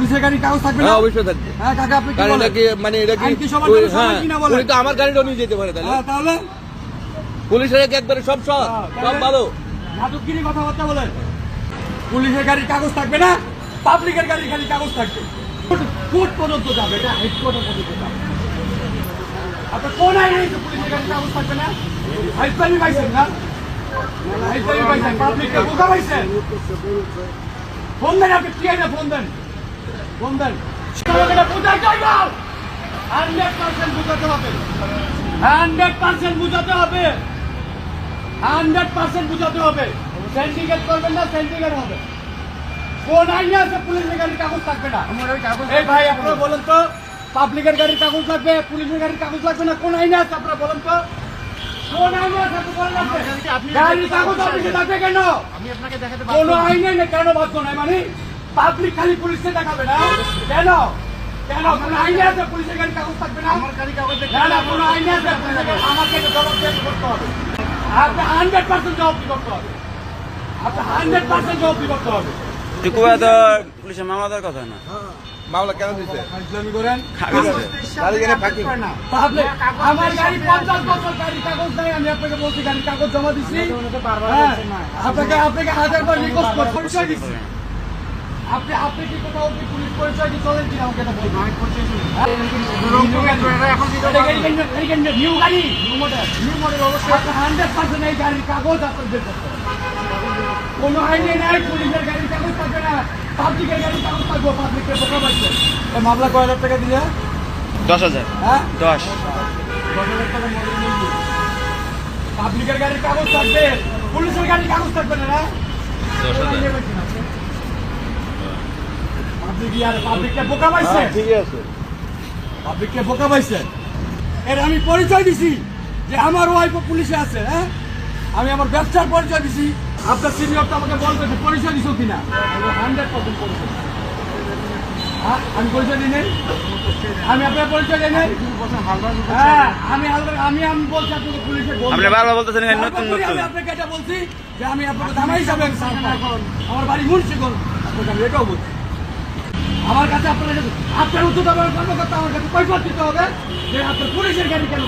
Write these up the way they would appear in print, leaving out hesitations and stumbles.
পুলিশের গাড়ির কাগজ থাকবে না? অবশ্যই থাকবে। হ্যাঁ কাকা, আপনি কি কারণ বলেন? এটা কি মানে এটা কি আইন কি সবার জন্য সমান কিনা বলেন? উনি তো আমার গাড়িটাও নিয়ে যেতে পারে তাহলে। হ্যাঁ, তাহলে পুলিশের একবারে সব সব ভালো। নাটকগিরি কথাবার্তা বলেন। পুলিশের গাড়ির কাগজ থাকবে না, পাবলিকের গাড়ির খালি কাগজ থাকবে। কোর্ট পর্যন্ত যাবে, এটা হাইকোর্টের পর্যন্ত যাবে। আপনার কোন আইনে পুলিশের গাড়ির কাগজ থাকবে না? হাইকোর্টই পাইছেন না? হাইকোর্টই পাইছেন, পাবলিককে বোকা পাইছেন। ফোন দেন, আপনি কি আইনে ফোন দেন, ফোন দেন। এটা বুঝাইতে হবে, 100% বুঝাতে হবে, 100% বুঝাতে হবে, 100% বুঝাতে হবে। সিন্ডিকেট করবেন না, সিন্ডিকেট হবে। কোন আইনে আছে পুলিশের গাড়ির কাগজ থাকবে না? এই ভাই আপনারা বলেন তো, পাবলিকের গাড়ির কাগজ লাগবে, পুলিশের গাড়ির কাগজ লাগবে না, কোন আইনে আছে আপনারা বলেন তো? কোন আইনে আছে আপনি বলেন? গাড়ির কাগজ অফিসে থাকবে কেন? কোন আইনে নেই, কেন বাধ্য নাই? মানে পাবলিক খালি পুলিশে দেখাবে না কেন? কেন কোন আইনে আছে পুলিশের গাড়ির কাগজ থাকবে না? কোন আইনে আছে? আমাকে জবাব করতে হবে, আপনি 100% জবাব করতে হবে, আপনি 100% জবাব করতে হবে। পুলিশের মামলা দেওয়ার কথা না। মামলা কেন দিচ্ছে? করেন আমার গাড়ি 50 বছর গাড়ির কাগজ নাই, আমি আপনাকে বলছি গাড়ির কাগজ জমা দিচ্ছি, আপনাকে আপনাকে 1000 রিকোয়েস্ট করে পরিচয় দিচ্ছি। আপনি কি কোথাও কি পুলিশ পরিচয় দিয়ে চলেন কিনা আমাকে এটা বলুন। নিউ গাড়ি, নিউ মডেল অবশ্যই 100% এই গাড়ির কাগজ আপনার বের করতে হবে। কোনো আইনে নাই পুলিশের গাড়ির কাগজ থাকবে না, পাবলিকের গাড়ির কাগজ থাকবে। পাবলিককে বোকা পাইছে। মামলা কয় হাজার টাকা দিলে? 10,000। হ্যাঁ 10। 10,000 টাকা মূল্য। পাবলিকের গাড়ির কাগজ থাকবে, পুলিশের গাড়ির কাগজ থাকবে না। 10,000। পাবলিককে বোকা পাইছে, ঠিক আছে, পাবলিককে বোকা পাইছে। এর আমি পরিচয় দিছি যে আমার ওয়াইফ পুলিশে আছে। হ্যাঁ, আমি আমার ব্যবসার পরিচয় দিছি। আপনার সিনিয়রটা আমাকে বলবে যে পরিচয় দিছো কিনা। 100% পরিচয়। হ্যাঁ, আমি পরিচয় দিই নাই, আমি আপনার পরিচয় দিই নাই। হ্যাঁ, আমি বলছি আপনাকে পুলিশে আপনি বারবার বলতেছেন নতুন নতুন। আমি আপনাকে এটা বলছি যে আমি আপনাকে জামাই হিসাবে আমার বাড়ি মুন্সিগঞ্জ, আপনাকে আমি এটাও বলছি। আমার কাছে আপনার উচ্চতর কর্মকর্তা আমার কাছে কৈফিয়ত দিতে হবে যে আপনার পুলিশের গাড়ি কেন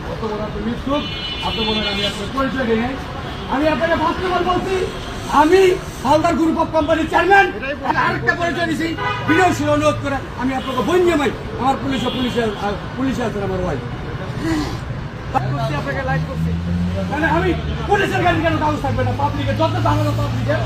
কত বড় আপনার মৃত্যু, আপনি বলেন আমি আপনার পরিচয় দিই নাই। আমি আপনাকে বাস্তবতা বলছি, আমি হালদার গ্রুপ অফ কোম্পানির চেয়ারম্যান। আরেকটা পরিচয় দিছি, বিনয় অনুরোধ করে আমি আপনাকে বন্যমাই আমার পুলিশে আছেন আমার ওয়াইফ। আপনাকে লাইক করছি, মানে আমি পুলিশের গাড়ি কেন কাগজ থাকবে না? পাবলিকের যত ঝামেলা পাবলিকের